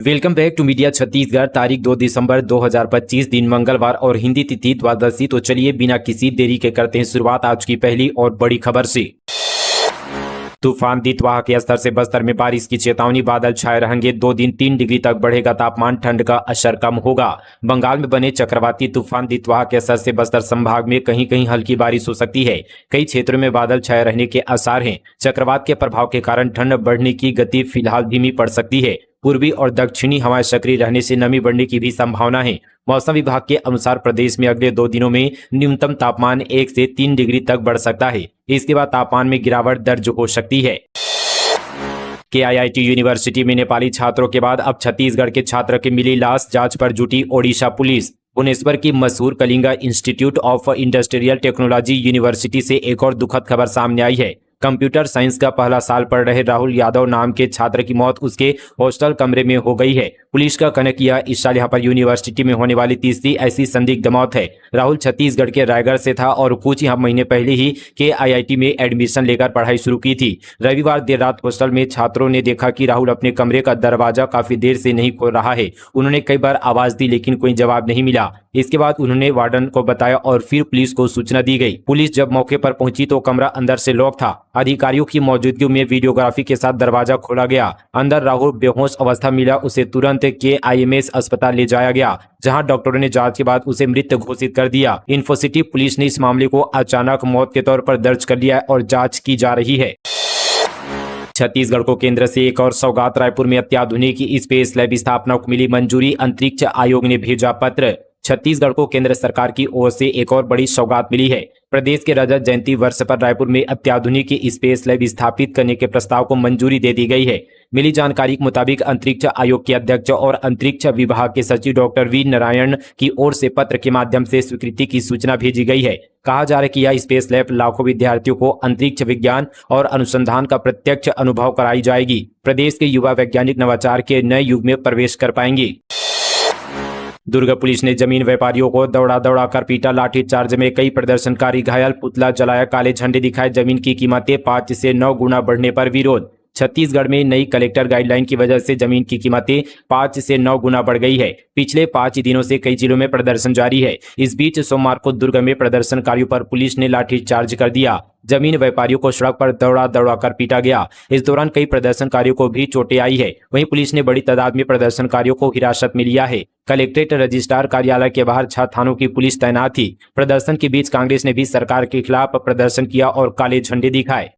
Welcome back to media Chhattisgarh. तारीख 2 दिसंबर 2025, दिन मंगलवार और हिंदी तिथि द्वादशी। तो चलिए बिना किसी देरी के करते हैं शुरुआत आज की पहली और बड़ी खबर से। तूफान दितवाह के असर से बस्तर में बारिश की चेतावनी, बादल छाए रहेंगे। 2 दिन 3 डिग्री तक बढ़ेगा तापमान, ठंड का असर कम होगा। बंगाल में बने चक्रवाती तूफान दितवाह के असर से बस्तर संभाग में कहीं कहीं हल्की बारिश हो सकती है। कई क्षेत्रों में बादल छाए रहने के आसार हैं। चक्रवात के प्रभाव के कारण ठंड बढ़ने की गति फिलहाल धीमी पड़ सकती है। पूर्वी और दक्षिणी हवाएं सक्रिय रहने से नमी बढ़ने की भी संभावना है। मौसम विभाग के अनुसार प्रदेश में अगले 2 दिनों में न्यूनतम तापमान 1 से 3 डिग्री तक बढ़ सकता है। इसके बाद तापमान में गिरावट दर्ज हो सकती है। KIIT यूनिवर्सिटी में नेपाली छात्रों के बाद अब छत्तीसगढ़ के छात्र की मिली लाश, जांच पर जुटी ओडिशा पुलिस। भुवनेश्वर की मशहूर Kalinga institute of industrial technology university से एक और दुखद खबर सामने आई है। कंप्यूटर साइंस का पहला साल पढ़ रहे राहुल यादव नाम के छात्र की मौत उसके हॉस्टल कमरे में हो गई है। पुलिस का कहना कि यह इस साल यहाँ पर यूनिवर्सिटी में होने वाली तीसरी ऐसी संदिग्ध मौत है। राहुल छत्तीसगढ़ के रायगढ़ से था और कुछ ही महीने पहले ही KIIT में एडमिशन लेकर पढ़ाई शुरू की थी। रविवार देर रात हॉस्टल में छात्रों ने देखा कि राहुल अपने कमरे का दरवाजा काफी देर से नहीं खोल रहा है। उन्होंने कई बार आवाज दी लेकिन कोई जवाब नहीं मिला। इसके बाद उन्होंने वार्डन को बताया और फिर पुलिस को सूचना दी गई। पुलिस जब मौके पर पहुंची तो कमरा अंदर से लॉक था। अधिकारियों की मौजूदगी में वीडियोग्राफी के साथ दरवाजा खोला गया। अंदर राहुल बेहोश अवस्था मिला। उसे तुरंत KIMS अस्पताल ले जाया गया, जहां डॉक्टरों ने जांच के बाद उसे मृत घोषित कर दिया। इन्फोसिटी पुलिस ने इस मामले को अचानक मौत के तौर पर दर्ज कर लिया और जांच की जा रही है। छत्तीसगढ़ को केंद्र से एक और सौगात, रायपुर में अत्याधुनिक स्पेस लैब स्थापना को मिली मंजूरी, अंतरिक्ष आयोग ने भेजा पत्र। छत्तीसगढ़ को केंद्र सरकार की ओर से एक और बड़ी सौगात मिली है। प्रदेश के रजत जयंती वर्ष पर रायपुर में अत्याधुनिक स्पेस लैब स्थापित करने के प्रस्ताव को मंजूरी दे दी गई है। मिली जानकारी के मुताबिक अंतरिक्ष आयोग के अध्यक्ष और अंतरिक्ष विभाग के सचिव डॉक्टर वी नारायण की ओर से पत्र के माध्यम से स्वीकृति की सूचना भेजी गई है। कहा जा रहा है कि यह स्पेस लैब लाखों विद्यार्थियों को अंतरिक्ष विज्ञान और अनुसंधान का प्रत्यक्ष अनुभव कराई जाएगी। प्रदेश के युवा वैज्ञानिक नवाचार के नए युग में प्रवेश कर पाएंगे। दुर्ग पुलिस ने जमीन व्यापारियों को दौड़ा दौड़ा कर पीटा, लाठीचार्ज में कई प्रदर्शनकारी घायल, पुतला जलाया, काले झंडे दिखाए। जमीन की कीमतें 5 से 9 गुना बढ़ने पर विरोध। छत्तीसगढ़ में नई कलेक्टर गाइडलाइन की वजह से जमीन की कीमतें 5 से 9 गुना बढ़ गई है। पिछले 5 दिनों से कई जिलों में प्रदर्शन जारी है। इस बीच सोमवार को दुर्ग में प्रदर्शनकारियों पर पुलिस ने लाठीचार्ज कर दिया। जमीन व्यापारियों को सड़क पर दौड़ा दौड़ा कर पीटा गया। इस दौरान कई प्रदर्शनकारियों को भी चोटें आई है। वहीं पुलिस ने बड़ी तादाद में प्रदर्शनकारियों को हिरासत में लिया है। कलेक्ट्रेट रजिस्ट्रार कार्यालय के बाहर 6 थानों की पुलिस तैनात थी। प्रदर्शन के बीच कांग्रेस ने भी सरकार के खिलाफ प्रदर्शन किया और काले झंडे दिखाए।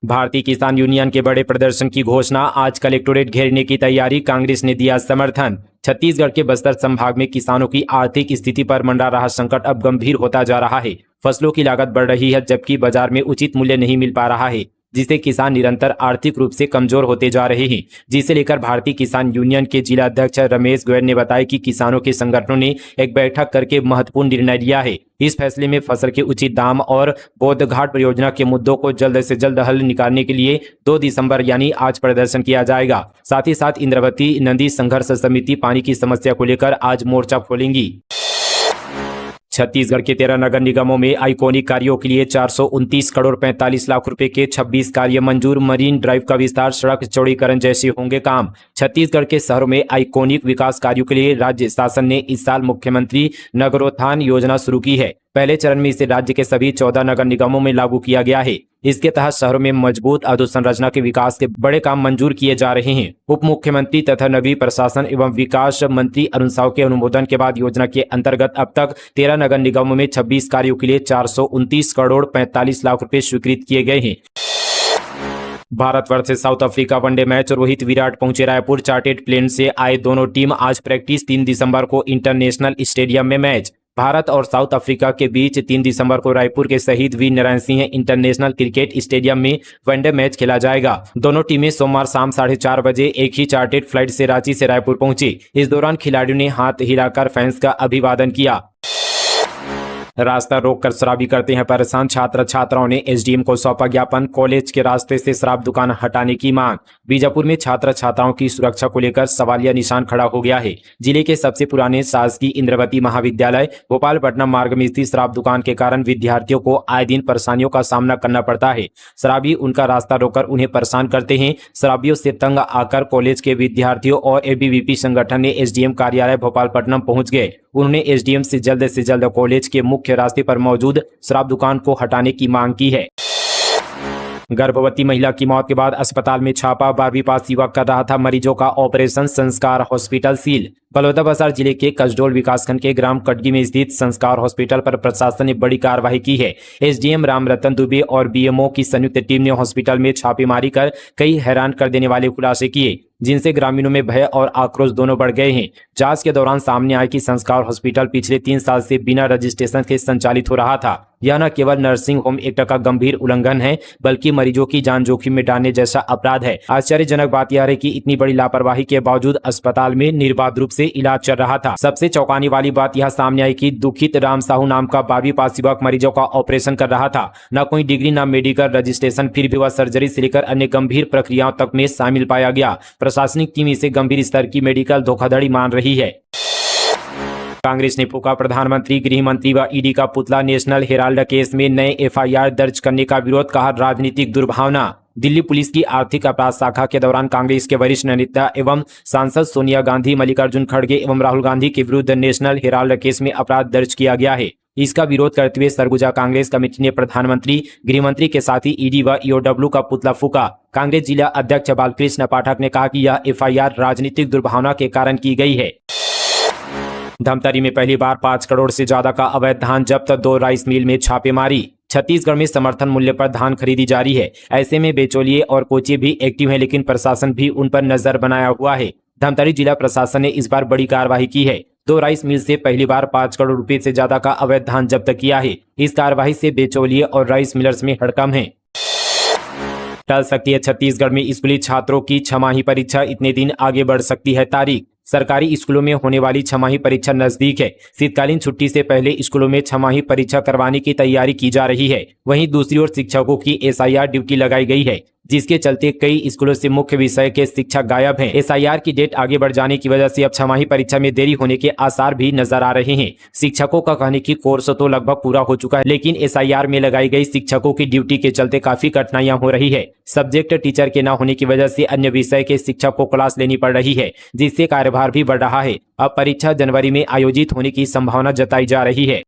भारतीय किसान यूनियन के बड़े प्रदर्शन की घोषणा, आज कलेक्टोरेट घेरने की तैयारी, कांग्रेस ने दिया समर्थन। छत्तीसगढ़ के बस्तर संभाग में किसानों की आर्थिक स्थिति पर मंडरा रहा संकट अब गंभीर होता जा रहा है। फसलों की लागत बढ़ रही है जबकि बाजार में उचित मूल्य नहीं मिल पा रहा है, जिससे किसान निरंतर आर्थिक रूप से कमजोर होते जा रहे हैं। जिसे लेकर भारतीय किसान यूनियन के जिला अध्यक्ष रमेश गोयल ने बताया कि किसानों के संगठनों ने एक बैठक करके महत्वपूर्ण निर्णय लिया है। इस फैसले में फसल के उचित दाम और बोधघाट परियोजना के मुद्दों को जल्द से जल्द हल निकालने के लिए 2 दिसंबर यानी आज प्रदर्शन किया जाएगा। साथ ही साथ इंद्रावती नदी संघर्ष समिति पानी की समस्या को लेकर आज मोर्चा खोलेंगी। छत्तीसगढ़ के 13 नगर निगमों में आइकॉनिक कार्यों के लिए 429 करोड़ 45 लाख रुपए के 26 कार्य मंजूर। मरीन ड्राइव का विस्तार, सड़क चौड़ीकरण जैसे होंगे काम। छत्तीसगढ़ के शहरों में आइकॉनिक विकास कार्यों के लिए राज्य शासन ने इस साल मुख्यमंत्री नगरोत्थान योजना शुरू की है। पहले चरण में इसे राज्य के सभी 14 नगर निगमों में लागू किया गया है। इसके तहत शहरों में मजबूत अधोसंरचना के विकास के बड़े काम मंजूर किए जा रहे हैं। उप मुख्यमंत्री तथा नगरीय प्रशासन एवं विकास मंत्री अरुण साव के अनुमोदन के बाद योजना के अंतर्गत अब तक 13 नगर निगमों में 26 कार्यों के लिए 429 करोड़ 45 लाख रुपए स्वीकृत किए गए हैं। Bharat versus south Africa one day match, Rohit Virat पहुंचे रायपुर। चार्टेड प्लेन से आए दोनों टीम आज प्रैक्टिस। 3 दिसंबर को इंटरनेशनल स्टेडियम में मैच। भारत और साउथ अफ्रीका के बीच 3 दिसंबर को रायपुर के Shaheed Veer Narayan Singh international cricket stadium में वनडे मैच खेला जाएगा। दोनों टीमें सोमवार शाम 4:30 बजे एक ही चार्टेड फ्लाइट से रांची से रायपुर पहुंची। इस दौरान खिलाड़ियों ने हाथ हिलाकर फैंस का अभिवादन किया। रास्ता रोककर शराबी करते हैं परेशान, छात्र छात्राओं ने एसडीएम को सौंपा ज्ञापन, कॉलेज के रास्ते से शराब दुकान हटाने की मांग। बीजापुर में छात्र छात्राओं की सुरक्षा को लेकर सवालिया निशान खड़ा हो गया है। जिले के सबसे पुराने शासकीय इंद्रवती महाविद्यालय भोपालपट्टनम मार्ग में स्थित शराब दुकान के कारण विद्यार्थियों को आए दिन परेशानियों का सामना करना पड़ता है। शराबी उनका रास्ता रोककर उन्हें परेशान करते हैं। शराबियों से तंग आकर कॉलेज के विद्यार्थियों और एबीवीपी संगठन ने एसडीएम कार्यालय भोपालपट्टनम पहुंच गए। उन्होंने एसडीएम से जल्द कॉलेज के मुख्य रास्ते पर मौजूद शराब दुकान को हटाने की मांग की है। गर्भवती महिला की मौत के बाद अस्पताल में छापा, 12वीं पास युवक कर रहा था मरीजों का ऑपरेशन, संस्कार हॉस्पिटल सील। बलौदाबाजार जिले के कसडोल विकासखंड के ग्राम कटगी में स्थित संस्कार हॉस्पिटल पर प्रशासन ने बड़ी कार्रवाई की है। एसडीएम रामरतन दुबे और बीएमओ की संयुक्त टीम ने हॉस्पिटल में छापेमारी कर कई हैरान कर देने वाले खुलासे किए, जिनसे ग्रामीणों में भय और आक्रोश दोनों बढ़ गए हैं। जांच के दौरान सामने आया कि संस्कार हॉस्पिटल पिछले 3 साल से बिना रजिस्ट्रेशन के संचालित हो रहा था। यह न केवल नर्सिंग होम एक्ट का गंभीर उल्लंघन है, बल्कि मरीजों की जान जोखिम में डालने जैसा अपराध है। आश्चर्यजनक बात यह है कि इतनी बड़ी लापरवाही के बावजूद अस्पताल में निर्बाध रूप से इलाज चल रहा था। सबसे चौंकाने वाली बात यह सामने आई कि दुखित राम साहू नाम का 12वीं पास युवक मरीजों का ऑपरेशन कर रहा था। न कोई डिग्री, न मेडिकल रजिस्ट्रेशन, फिर भी वह सर्जरी से लेकर अन्य गंभीर प्रक्रियाओं तक में शामिल पाया गया। प्रशासनिक टीम इसे गंभीर स्तर की मेडिकल धोखाधड़ी मान रही है। कांग्रेस ने फूका प्रधानमंत्री, गृह मंत्री व ईडी का पुतला। नेशनल हेराल्ड केस में नए एफआईआर दर्ज करने का विरोध, कहा राजनीतिक दुर्भावना। दिल्ली पुलिस की आर्थिक अपराध शाखा के दौरान कांग्रेस के वरिष्ठ नेता एवं सांसद सोनिया गांधी, मल्लिकार्जुन खड़गे एवं राहुल गांधी के विरुद्ध नेशनल हेराल्ड केस में अपराध दर्ज किया गया है। इसका विरोध करते हुए सरगुजा कांग्रेस कमेटी ने प्रधानमंत्री, गृह मंत्री के साथ ही ईडी व ईओडब्ल्यू का पुतला फूका। कांग्रेस जिला अध्यक्ष बालकृष्ण पाठक ने कहा कि यह एफआईआर राजनीतिक दुर्भावना के कारण की गई है। धमतरी में पहली बार 5 करोड़ से ज्यादा का अवैध धान जब्त, 2 राइस मिल में छापेमारी। छत्तीसगढ़ में समर्थन मूल्य पर धान खरीदी जारी है। ऐसे में बेचौलिए और कोचिए भी एक्टिव हैं, लेकिन प्रशासन भी उन पर नजर बनाया हुआ है। धमतरी जिला प्रशासन ने इस बार बड़ी कार्रवाई की है। 2 राइस मिल से पहली बार 5 करोड़ रुपए से ज्यादा का अवैध धान जब्त किया है। इस कार्रवाई से बेचौलिए और राइस मिलर्स में हड़कंप है। टल सकती है छत्तीसगढ़ में स्कूली छात्रों की छमाही परीक्षा, इतने दिन आगे बढ़ सकती है तारीख। सरकारी स्कूलों में होने वाली छमाही परीक्षा नजदीक है। शीतकालीन छुट्टी से पहले स्कूलों में छमाही परीक्षा करवाने की तैयारी की जा रही है। वहीं दूसरी ओर शिक्षकों की एसआईआर ड्यूटी लगाई गई है, जिसके चलते कई स्कूलों से मुख्य विषय के शिक्षक गायब हैं। एसआईआर की डेट आगे बढ़ जाने की वजह से अब छमाही परीक्षा में देरी होने के आसार भी नजर आ रहे हैं। शिक्षकों का कहने की कोर्स तो लगभग पूरा हो चुका है, लेकिन एसआईआर में लगाई गई शिक्षकों की ड्यूटी के चलते काफी कठिनाइयां हो रही है। सब्जेक्ट टीचर के न होने की वजह से अन्य विषय के शिक्षक को क्लास लेनी पड़ रही है, जिससे कार्यभार भी बढ़ रहा है। अब परीक्षा जनवरी में आयोजित होने की संभावना जताई जा रही है।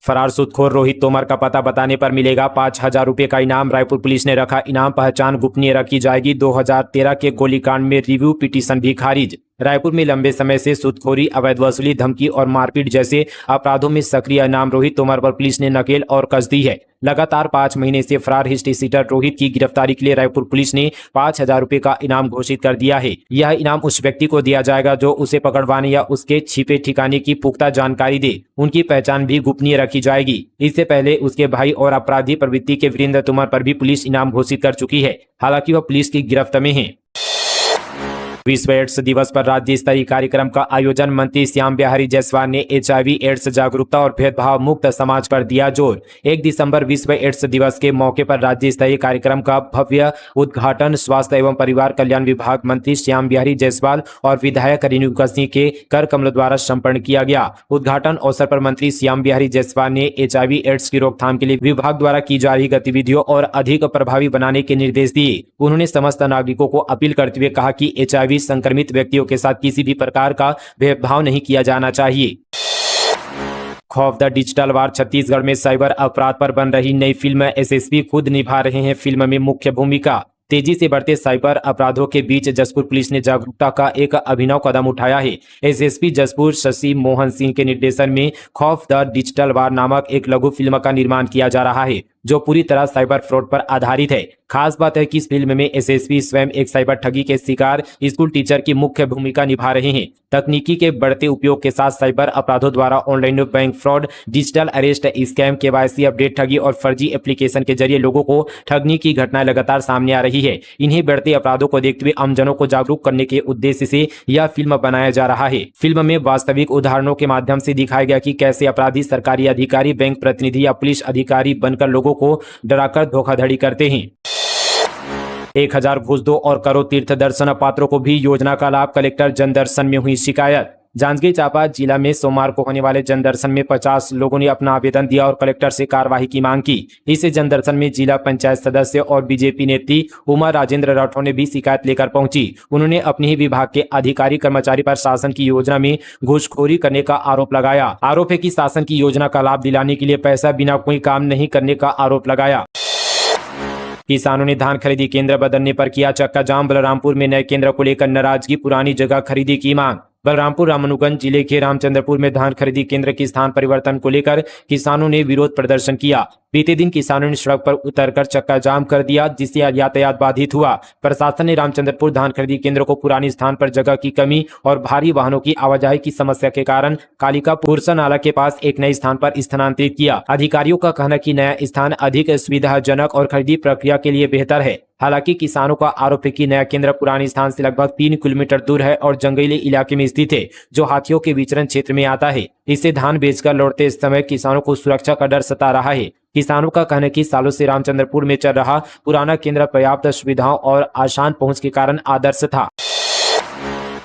फरार सूदखोर रोहित तोमर का पता बताने पर मिलेगा 5,000 रुपए का इनाम। रायपुर पुलिस ने रखा इनाम, पहचान गोपनीय रखी जाएगी। 2013 के गोलीकांड में रिव्यू पिटीशन भी खारिज। रायपुर में लंबे समय से सूदखोरी, अवैध वसूली, धमकी और मारपीट जैसे अपराधों में सक्रिय नाम रोहित तोमर पर पुलिस ने नकेल और कस दी है। लगातार 5 महीने से फरार हिस्ट्री सीटर रोहित की गिरफ्तारी के लिए रायपुर पुलिस ने 5,000 रुपए का इनाम घोषित कर दिया है। यह इनाम उस व्यक्ति को दिया जाएगा जो उसे पकड़वाने या उसके छिपे ठिकाने की पुख्ता जानकारी दे। उनकी पहचान भी गोपनीय रखी जाएगी। इससे पहले उसके भाई और अपराधी प्रवृत्ति के वीरेंद्र तोमर पर भी पुलिस इनाम घोषित कर चुकी है। हालांकि वह पुलिस की गिरफ्त में है। विश्व एड्स दिवस पर राज्य स्तरीय कार्यक्रम का आयोजन, मंत्री श्याम बिहारी जायसवाल ने एचआईवी एड्स जागरूकता और भेदभाव मुक्त समाज पर दिया जोर। 1 दिसंबर विश्व एड्स दिवस के मौके पर राज्य स्तरीय कार्यक्रम का भव्य उद्घाटन स्वास्थ्य एवं परिवार कल्याण विभाग मंत्री श्याम बिहारी जायसवाल और विधायक रेणुका सिंह के कर कमलों द्वारा संपन्न किया गया। उद्घाटन अवसर पर मंत्री श्याम बिहारी जायसवाल ने एचआईवी एड्स की रोकथाम के लिए विभाग द्वारा की जा रही गतिविधियों और अधिक प्रभावी बनाने के निर्देश दिए। उन्होंने समस्त नागरिकों को अपील करते हुए कहा कि एचआईवी संक्रमित व्यक्तियों के साथ किसी भी प्रकार का भेदभाव नहीं किया जाना चाहिए। खौफ द डिजिटल वार, छत्तीसगढ़ में साइबर अपराध पर बन रही नई फिल्म, एसएसपी खुद निभा रहे हैं फिल्म में मुख्य भूमिका। तेजी से बढ़ते साइबर अपराधों के बीच जसपुर पुलिस ने जागरूकता का एक अभिनव कदम उठाया है। एसएसपी जसपुर शशि मोहन सिंह के निर्देशन में खौफ द डिजिटल वार नामक एक लघु फिल्म का निर्माण किया जा रहा है। जो पूरी तरह साइबर फ्रॉड पर आधारित है। खास बात है कि इस फिल्म में एसएसपी स्वयं एक साइबर ठगी के शिकार स्कूल टीचर की मुख्य भूमिका निभा रहे हैं। तकनीकी के बढ़ते उपयोग के साथ साइबर अपराधों द्वारा online bank fraud, digital arrest, scam, KYC update ठगी और फर्जी एप्लीकेशन के जरिए लोगों को ठगने की घटनाएं लगातार सामने आ रही है। इन्हीं बढ़ते अपराधों को देखते हुए आमजनों को जागरूक करने के उद्देश्य से यह फिल्म बनाया जा रहा है। फिल्म में वास्तविक उदाहरणों के माध्यम से दिखाया गया कि कैसे अपराधी सरकारी अधिकारी, बैंक प्रतिनिधि या पुलिस अधिकारी बनकर लोगों को डराकर धोखाधड़ी करते हैं। 1000 घूस दो और करो तीर्थ दर्शन पात्रों को भी योजना का लाभ, कलेक्टर जन दर्शन में हुई शिकायत। जांजगीर चांपा जिला में सोमवार को होने वाले जनदर्शन में 50 लोगों ने अपना आवेदन दिया और कलेक्टर से कार्यवाही की मांग की। इस जनदर्शन में जिला पंचायत सदस्य और बीजेपी नेत्री उमा राजेंद्र राठौर ने भी शिकायत लेकर पहुंची। उन्होंने अपने ही विभाग के अधिकारी कर्मचारी पर शासन की योजना में घूसखोरी करने का आरोप लगाया। आरोप है कि शासन की योजना का लाभ दिलाने के लिए पैसा बिना कोई काम नहीं करने का आरोप लगाया। किसानों ने धान खरीदी केंद्र बदलने पर किया चक्का जाम। बलरामपुर में नए केंद्र को लेकर नाराजगी, पुरानी जगह खरीदी की मांग। बलरामपुर रामानुगंज जिले के रामचंद्रपुर में धान खरीदी केंद्र के स्थान परिवर्तन को लेकर किसानों ने विरोध प्रदर्शन किया। बीते दिन किसानों ने सड़क पर उतरकर चक्का जाम कर दिया, जिससे यातायात बाधित हुआ। प्रशासन ने रामचंद्रपुर धान खरीदी केंद्र को पुराने स्थान पर जगह की कमी और भारी वाहनों की आवाजाही की समस्या के कारण कालिका पुरसा नाला के पास एक नए स्थान पर स्थानांतरित किया। अधिकारियों का कहना कि नया स्थान अधिक सुविधाजनक और खरीदी प्रक्रिया के लिए बेहतर है। हालांकि किसानों का आरोप है कि नया केंद्र पुराने स्थान से लगभग 3 किलोमीटर दूर है और जंगली इलाके में स्थित है, जो हाथियों के विचरण क्षेत्र में आता है। इससे धान बेचकर लौटते समय किसानों को सुरक्षा का डर सता रहा है। किसानों का कहना है कि सालों से रामचंद्रपुर में चल रहा पुराना केंद्र पर्याप्त सुविधाओं और आसान पहुंच के कारण आदर्श था।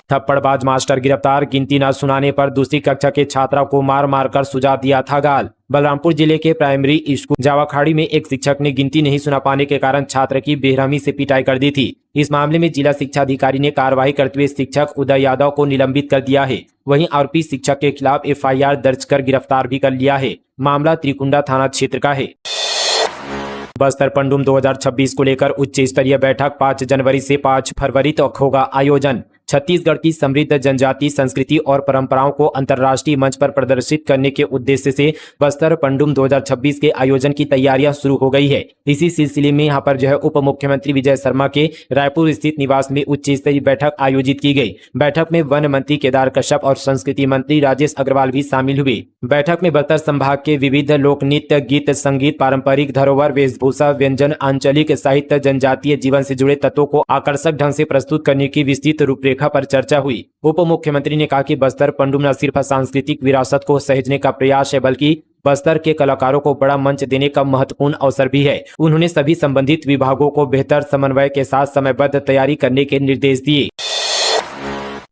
थप्पड़बाज मास्टर गिरफ्तार, गिनती न सुनाने पर दूसरी कक्षा के छात्रा को मार मारकर सुझा दिया था गाल। बलरामपुर जिले के प्राइमरी स्कूल जावाखाड़ी में एक शिक्षक ने गिनती नहीं सुना पाने के कारण छात्र की बेरहमी से पिटाई कर दी थी। इस मामले में जिला शिक्षा अधिकारी ने कार्रवाई करते हुए शिक्षक उदय यादव को निलंबित कर दिया है। वहीं आरोपी शिक्षक के खिलाफ एफआईआर दर्ज कर गिरफ्तार भी कर लिया है। मामला त्रिकुंडा थाना क्षेत्र का है। बस्तर पंडुम 2026 को लेकर उच्च स्तरीय बैठक 5 जनवरी से 5 फरवरी तक होगा आयोजन। छत्तीसगढ़ की समृद्ध जनजातीय संस्कृति और परंपराओं को अंतर्राष्ट्रीय मंच पर प्रदर्शित करने के उद्देश्य से बस्तर पंडुम 2026 के आयोजन की तैयारियां शुरू हो गई है। इसी सिलसिले में यहां पर जो है उप मुख्यमंत्री विजय शर्मा के रायपुर स्थित निवास में उच्च स्तरीय बैठक आयोजित की गई। बैठक में वन मंत्री केदार कश्यप और संस्कृति मंत्री राजेश अग्रवाल भी शामिल हुए। बैठक में बस्तर संभाग के विविध लोक नृत्य, गीत, संगीत, पारंपरिक धरोहर, वेशभूषा, व्यंजन, आंचलिक साहित्य, जनजातीय जीवन से जुड़े तत्वों को आकर्षक ढंग से प्रस्तुत करने की विस्तृत रूपरेखा पर चर्चा हुई। उप मुख्यमंत्री ने कहा कि बस्तर पंडुम न सिर्फ सांस्कृतिक विरासत को सहेजने का प्रयास है, बल्कि बस्तर के कलाकारों को बड़ा मंच देने का महत्वपूर्ण अवसर भी है। उन्होंने सभी संबंधित विभागों को बेहतर समन्वय के साथ समयबद्ध तैयारी करने के निर्देश दिए।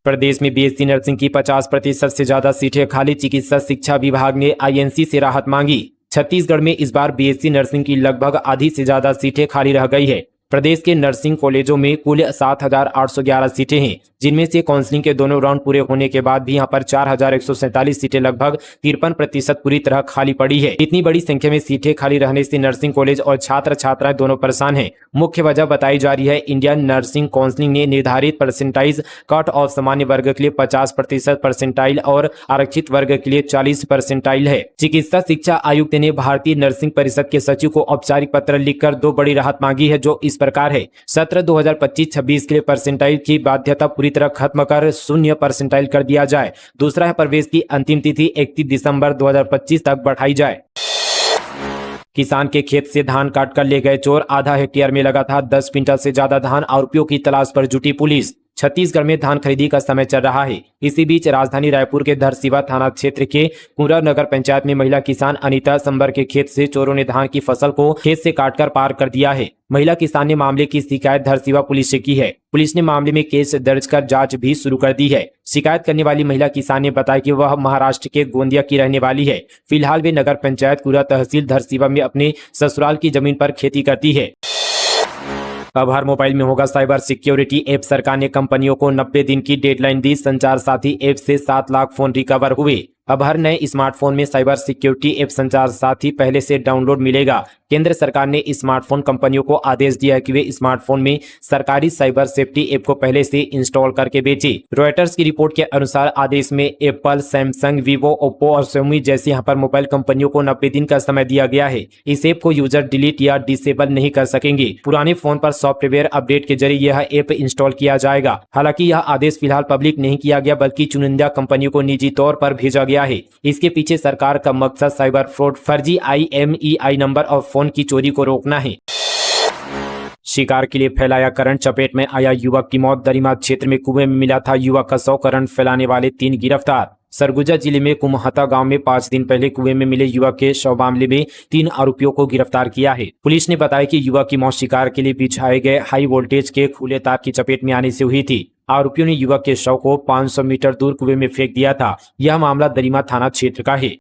प्रदेश में बीएससी नर्सिंग की 50% से ज्यादा सीटें खाली, चिकित्सा शिक्षा विभाग ने आईएनसी से राहत मांगी। छत्तीसगढ़ में इस बार बीएससी नर्सिंग की लगभग आधी से ज्यादा सीटें खाली रह गई है। प्रदेश के नर्सिंग कॉलेजों में कुल 7,811 सीटें हैं, जिनमें से काउंसलिंग के दोनों राउंड पूरे होने के बाद भी यहां पर 4,147 सीटें लगभग 53% पूरी तरह खाली पड़ी है। इतनी बड़ी संख्या में सीटें खाली रहने से नर्सिंग कॉलेज और छात्र छात्राएं दोनों परेशान हैं। मुख्य वजह बताई जा रही है इंडियन नर्सिंग काउंसिलिंग ने निर्धारित परसेंटाइज कट ऑफ सामान्य वर्ग के लिए 50% परसेंटाइल और आरक्षित वर्ग के लिए 40 परसेंटाइल है। चिकित्सा शिक्षा आयुक्त ने भारतीय नर्सिंग परिषद के सचिव को औपचारिक पत्र लिखकर 2 बड़ी राहत मांगी है, जो इस प्रकार है। सत्र 2025-26 के लिए परसेंटाइल की बाध्यता पूरी तरह खत्म कर 0 परसेंटाइल कर दिया जाए। दूसरा है प्रवेश की अंतिम तिथि 31 दिसंबर 2025 तक बढ़ाई जाए। किसान के खेत से धान काट कर ले गए चोर, आधा हेक्टेयर में लगा था 10 क्विंटल से ज्यादा धान, आरोपियों की तलाश पर जुटी पुलिस। छत्तीसगढ़ में धान खरीदी का समय चल रहा है। इसी बीच राजधानी रायपुर के धरसीवा थाना क्षेत्र के कुंरा नगर पंचायत में महिला किसान अनीता संबर के खेत से चोरों ने धान की फसल को खेत से काटकर पार कर दिया है। महिला किसान ने मामले की शिकायत धरसीवा पुलिस से की है। पुलिस ने मामले में केस दर्ज कर जांच भी शुरू कर दी है। शिकायत करने वाली महिला किसान ने बताया कि वह महाराष्ट्र के गोंदिया की रहने वाली है। फिलहाल वे नगर पंचायत कुंरा तहसील धरसीवा में अपने ससुराल की जमीन पर खेती करती है। अब हर मोबाइल में होगा साइबर सिक्योरिटी ऐप। सरकार ने कंपनियों को 90 दिन की डेडलाइन दी। संचार साथी ऐप से 7 लाख फोन रिकवर हुए। अब हर नए स्मार्टफोन में साइबर सिक्योरिटी ऐप संचार साथ ही पहले से डाउनलोड मिलेगा। केंद्र सरकार ने स्मार्टफोन कंपनियों को आदेश दिया है कि वे स्मार्टफोन में सरकारी साइबर सेफ्टी ऐप को पहले से इंस्टॉल करके बेचे। रॉयटर्स की रिपोर्ट के अनुसार आदेश में एप्पल, सैमसंग, वीवो, ओप्पो और Xiaomi जैसी यहाँ पर मोबाइल कंपनियों को 90 दिन का समय दिया गया है। इस ऐप को यूजर डिलीट या डिसेबल नहीं कर सकेंगे। पुराने फोन पर सॉफ्टवेयर अपडेट के जरिए यह ऐप इंस्टॉल किया जाएगा। हालांकि यह आदेश फिलहाल पब्लिक नहीं किया गया, बल्कि चुनिंदा कंपनियों को निजी तौर पर भेजा गया है। इसके पीछे सरकार का मकसद साइबर फ्रॉड, फर्जी IMEI नंबर और फोन की चोरी को रोकना है। शिकार के लिए फैलाया करंट, चपेट में आया युवक की मौत। दरिमाद क्षेत्र में कुएं में मिला था युवक का शव, करंट फैलाने वाले 3 गिरफ्तार। सरगुजा जिले में कुमहता गांव में 5 दिन पहले कुएं में मिले युवक के शव मामले में 3 आरोपियों को गिरफ्तार किया है। पुलिस ने बताया कि युवक की मौत शिकार के लिए बिछाए गए हाई वोल्टेज के खुले तार की चपेट में आने से हुई थी। आरोपियों ने युवक के शव को 500 मीटर दूर कुएं में फेंक दिया था। यह मामला दरिमाद थाना क्षेत्र का है।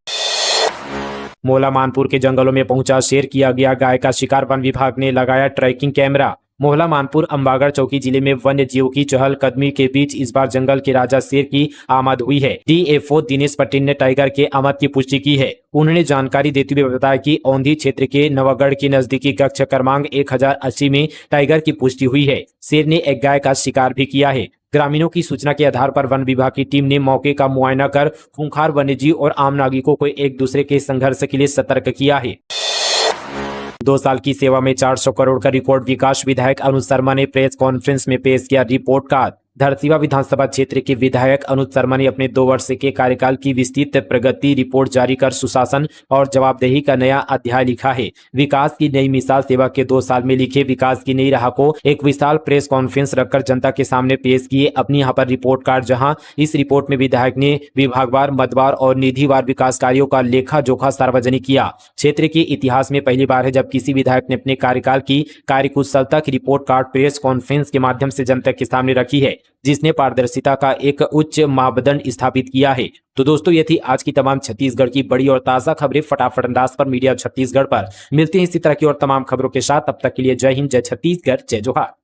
मोहला मानपुर के जंगलों में पहुंचा शेर, किया गया गाय का शिकार। वन विभाग ने लगाया ट्रैकिंग कैमरा। मोहला मानपुर अंबागढ़ चौकी जिले में वन्य जीवों की चहलकदमी के बीच इस बार जंगल के राजा शेर की आमद हुई है। DFO दिनेश पटेल ने टाइगर के आमद की पुष्टि की है। उन्होंने जानकारी देते हुए बताया कि औंधी क्षेत्र के नवागढ़ के नजदीकी गच्छ क्रमांक 1080 में टाइगर की पुष्टि हुई है। शेर ने एक गाय का शिकार भी किया है। ग्रामीणों की सूचना के आधार पर वन विभाग की टीम ने मौके का मुआयना कर खूंखार वन्यजीव और आम नागरिकों को एक दूसरे के संघर्ष के लिए सतर्क किया है। 2 साल की सेवा में 400 करोड़ का रिकॉर्ड। विकास विधायक अनुज शर्मा ने प्रेस कॉन्फ्रेंस में पेश किया रिपोर्ट कार्ड। धरसीवा विधानसभा क्षेत्र के विधायक अनुज शर्मा ने अपने 2 वर्ष के कार्यकाल की विस्तृत प्रगति रिपोर्ट जारी कर सुशासन और जवाबदेही का नया अध्याय लिखा है। विकास की नई मिसाल सेवा के 2 साल में लिखे विकास की नई राह को एक विशाल प्रेस कॉन्फ्रेंस रखकर जनता के सामने पेश किए अपनी यहाँ पर रिपोर्ट कार्ड, जहां इस रिपोर्ट में विधायक ने विभागवार, मदवार और निधिवार विकास कार्यों का लेखा जोखा सार्वजनिक किया। क्षेत्र के इतिहास में पहली बार है जब किसी विधायक ने अपने कार्यकाल की कार्यकुशलता की रिपोर्ट कार्ड प्रेस कॉन्फ्रेंस के माध्यम से जनता के सामने रखी है, जिसने पारदर्शिता का एक उच्च मापदंड स्थापित किया है। तो दोस्तों, ये थी आज की तमाम छत्तीसगढ़ की बड़ी और ताजा खबरें फटाफट अंदाज पर मीडिया छत्तीसगढ़ पर। मिलते हैं इसी तरह की और तमाम खबरों के साथ। तब तक के लिए जय हिंद, जय छत्तीसगढ़, जय जोहार।